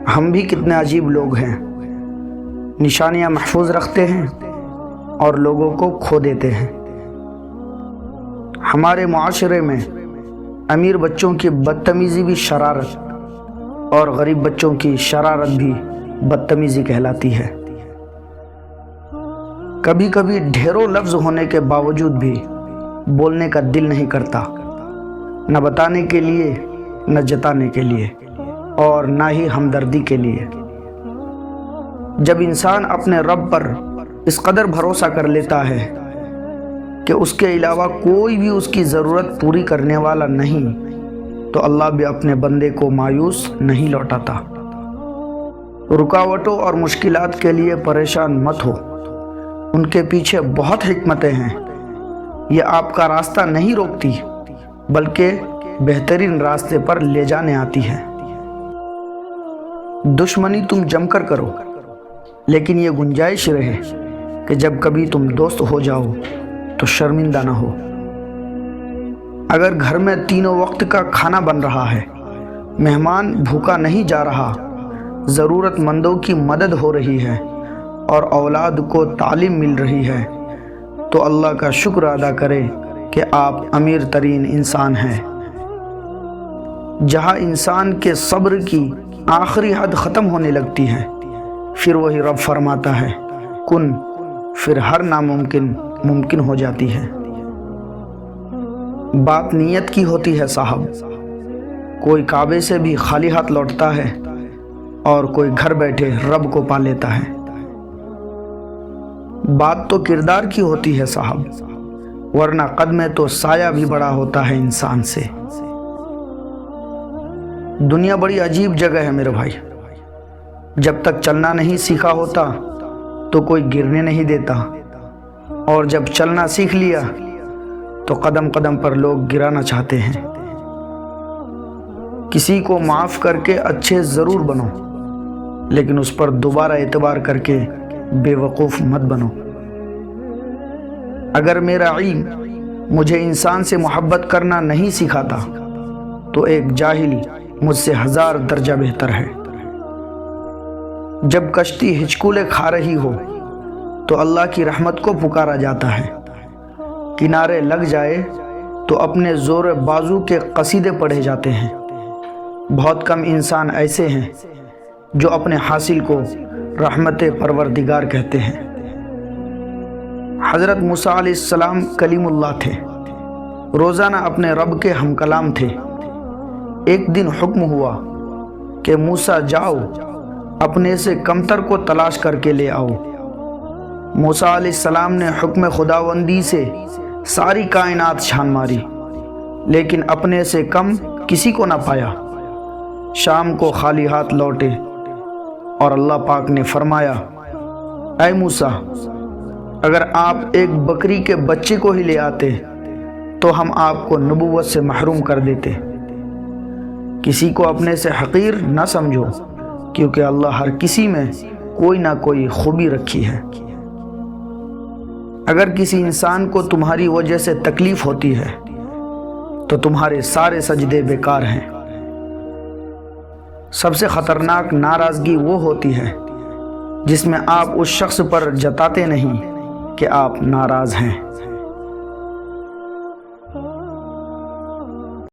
ہم بھی کتنے عجیب لوگ ہیں، نشانیاں محفوظ رکھتے ہیں اور لوگوں کو کھو دیتے ہیں۔ ہمارے معاشرے میں امیر بچوں کی بدتمیزی بھی شرارت اور غریب بچوں کی شرارت بھی بدتمیزی کہلاتی ہے۔ کبھی کبھی ڈھیروں لفظ ہونے کے باوجود بھی بولنے کا دل نہیں کرتا، نہ بتانے کے لیے، نہ جتانے کے لیے، اور نہ ہی ہمدردی کے لیے۔ جب انسان اپنے رب پر اس قدر بھروسہ کر لیتا ہے کہ اس کے علاوہ کوئی بھی اس کی ضرورت پوری کرنے والا نہیں، تو اللہ بھی اپنے بندے کو مایوس نہیں لوٹاتا۔ رکاوٹوں اور مشکلات کے لیے پریشان مت ہو، ان کے پیچھے بہت حکمتیں ہیں۔ یہ آپ کا راستہ نہیں روکتی، بلکہ بہترین راستے پر لے جانے آتی ہے۔ دشمنی تم جم کر کرو، لیکن یہ گنجائش رہے کہ جب کبھی تم دوست ہو جاؤ تو شرمندہ نہ ہو۔ اگر گھر میں تینوں وقت کا کھانا بن رہا ہے، مہمان بھوکا نہیں جا رہا، ضرورت مندوں کی مدد ہو رہی ہے اور اولاد کو تعلیم مل رہی ہے، تو اللہ کا شکر ادا کرے کہ آپ امیر ترین انسان ہیں۔ جہاں انسان کے صبر کی آخری حد ختم ہونے لگتی ہے، پھر وہی رب فرماتا ہے کن، پھر ہر ناممکن ممکن ہو جاتی ہے۔ بات نیت کی ہوتی ہے صاحب، کوئی کعبے سے بھی خالی ہاتھ لوٹتا ہے اور کوئی گھر بیٹھے رب کو پا لیتا ہے۔ بات تو کردار کی ہوتی ہے صاحب، ورنہ قد میں تو سایہ بھی بڑا ہوتا ہے انسان سے۔ دنیا بڑی عجیب جگہ ہے میرے بھائی، جب تک چلنا نہیں سیکھا ہوتا تو کوئی گرنے نہیں دیتا، اور جب چلنا سیکھ لیا تو قدم قدم پر لوگ گرانا چاہتے ہیں۔ کسی کو معاف کر کے اچھے ضرور بنو، لیکن اس پر دوبارہ اعتبار کر کے بے وقوف مت بنو۔ اگر میرا علم مجھے انسان سے محبت کرنا نہیں سکھاتا تو ایک جاہل مجھ سے 1000 درجہ بہتر ہے۔ جب کشتی ہچکولے کھا رہی ہو تو اللہ کی رحمت کو پکارا جاتا ہے، کنارے لگ جائے تو اپنے زور بازو کے قصیدے پڑھے جاتے ہیں۔ بہت کم انسان ایسے ہیں جو اپنے حاصل کو رحمت پروردگار کہتے ہیں۔ حضرت موسیٰ علیہ السلام کلیم اللہ تھے، روزانہ اپنے رب کے ہم کلام تھے۔ ایک دن حکم ہوا کہ موسیٰ جاؤ، اپنے سے کمتر کو تلاش کر کے لے آؤ۔ موسیٰ علیہ السلام نے حکم خداوندی سے ساری کائنات چھان ماری، لیکن اپنے سے کم کسی کو نہ پایا۔ شام کو خالی ہاتھ لوٹے اور اللہ پاک نے فرمایا، اے موسیٰ، اگر آپ ایک بکری کے بچے کو ہی لے آتے تو ہم آپ کو نبوت سے محروم کر دیتے۔ کسی کو اپنے سے حقیر نہ سمجھو، کیونکہ اللہ ہر کسی میں کوئی نہ کوئی خوبی رکھی ہے۔ اگر کسی انسان کو تمہاری وجہ سے تکلیف ہوتی ہے تو تمہارے سارے سجدے بیکار ہیں۔ سب سے خطرناک ناراضگی وہ ہوتی ہے جس میں آپ اس شخص پر جتاتے نہیں کہ آپ ناراض ہیں۔